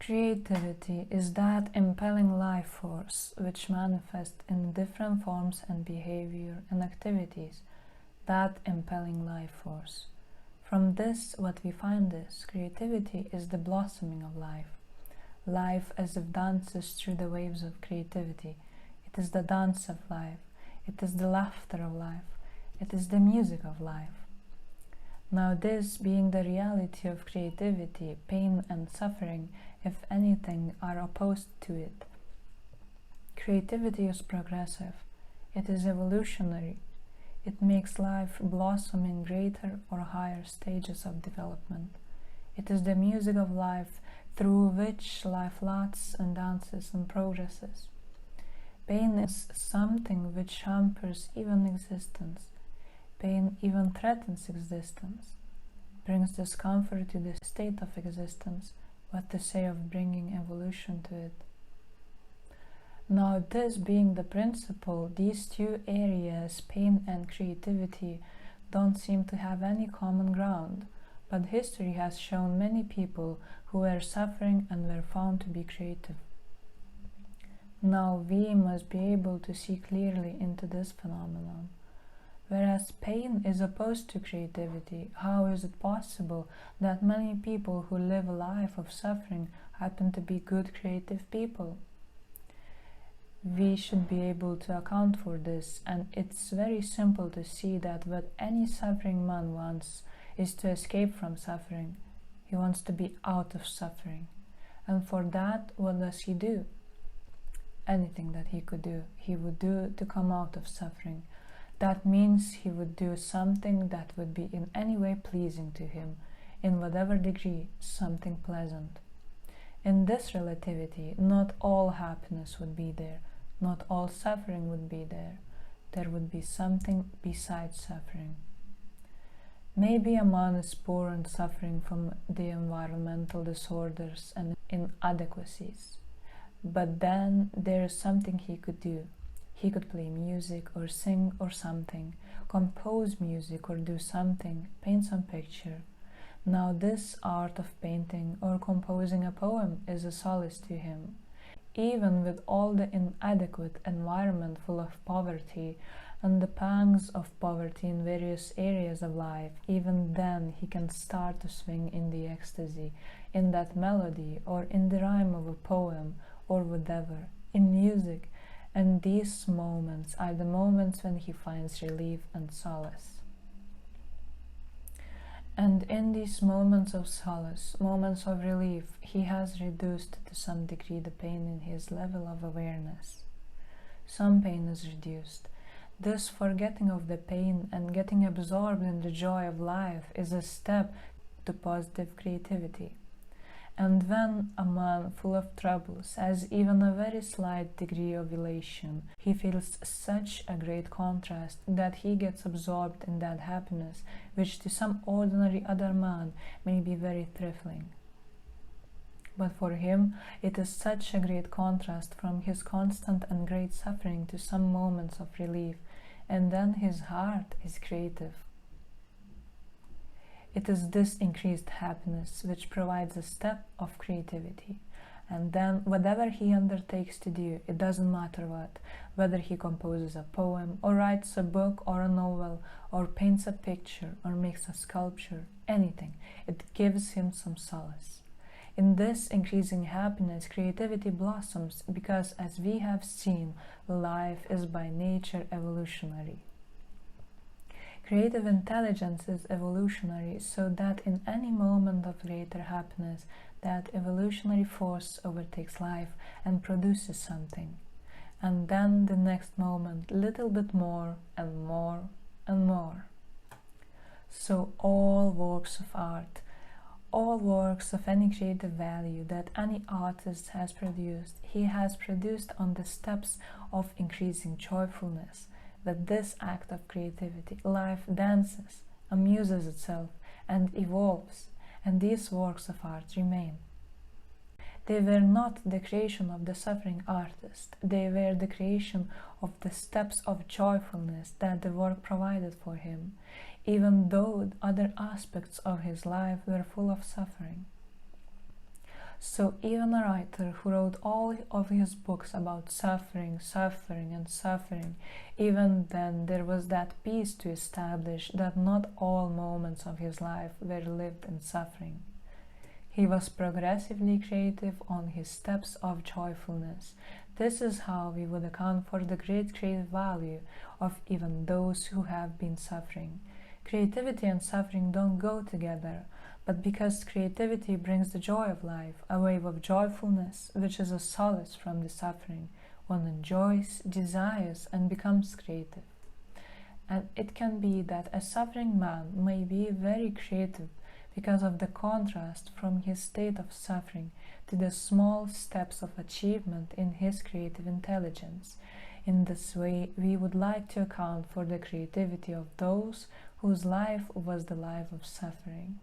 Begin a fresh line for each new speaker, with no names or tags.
Creativity is that impelling life force which manifests in different forms and behavior and activities, that impelling life force. From this, what we find is creativity is the blossoming of life. Life as if dances through the waves of creativity. It is the dance of life. It is the laughter of life. It is the music of life. Now this being the reality of creativity, pain and suffering, if anything, are opposed to it. Creativity is progressive. It is evolutionary. It makes life blossom in greater or higher stages of development. It is the music of life through which life laughs and dances and progresses. Pain is something which hampers even existence. Pain even threatens existence, brings discomfort to the state of existence, what to say of bringing evolution to it. Now this being the principle, these two areas, pain and creativity, don't seem to have any common ground, but history has shown many people who were suffering and were found to be creative. Now we must be able to see clearly into this phenomenon. Whereas pain is opposed to creativity, how is it possible that many people who live a life of suffering happen to be good creative people? We should be able to account for this, and it's very simple to see that what any suffering man wants is to escape from suffering. He wants to be out of suffering. And for that, what does he do? Anything that he could do, he would do to come out of suffering. That means he would do something that would be in any way pleasing to him, in whatever degree, something pleasant. In this relativity, not all happiness would be there, not all suffering would be there. There would be something besides suffering. Maybe a man is poor and suffering from the environmental disorders and inadequacies, but then there is something he could do. He could play music or sing or something, compose music or do something, paint some picture. Now this art of painting or composing a poem is a solace to him. Even with all the inadequate environment full of poverty and the pangs of poverty in various areas of life, even then he can start to swing in the ecstasy, in that melody or in the rhyme of a poem or whatever, in music. And these moments are the moments when he finds relief and solace. And in these moments of solace, moments of relief, he has reduced to some degree the pain in his level of awareness. Some pain is reduced. This forgetting of the pain and getting absorbed in the joy of life is a step to positive creativity. And when a man full of troubles has even a very slight degree of elation, he feels such a great contrast that he gets absorbed in that happiness, which to some ordinary other man may be very trifling. But for him, it is such a great contrast from his constant and great suffering to some moments of relief, and then his heart is creative. It is this increased happiness which provides a step of creativity. And then whatever he undertakes to do, it doesn't matter what, whether he composes a poem or writes a book or a novel or paints a picture or makes a sculpture, anything, it gives him some solace. In this increasing happiness, creativity blossoms because, as we have seen, life is by nature evolutionary. Creative intelligence is evolutionary, so that in any moment of greater happiness, that evolutionary force overtakes life and produces something. And then the next moment, little bit more and more and more. So all works of art, all works of any creative value that any artist has produced, he has produced on the steps of increasing joyfulness. That this act of creativity, life dances, amuses itself, and evolves, and these works of art remain. They were not the creation of the suffering artist, they were the creation of the steps of joyfulness that the work provided for him, even though other aspects of his life were full of suffering. So even a writer who wrote all of his books about suffering, and suffering, even then there was that piece to establish that not all moments of his life were lived in suffering. He was progressively creative on his steps of joyfulness. This is how we would account for the great creative value of even those who have been suffering. Creativity and suffering don't go together, but because creativity brings the joy of life, a wave of joyfulness, which is a solace from the suffering, one enjoys, desires, and becomes creative. And it can be that a suffering man may be very creative because of the contrast from his state of suffering to the small steps of achievement in his creative intelligence. In this way, we would like to account for the creativity of those whose life was the life of suffering.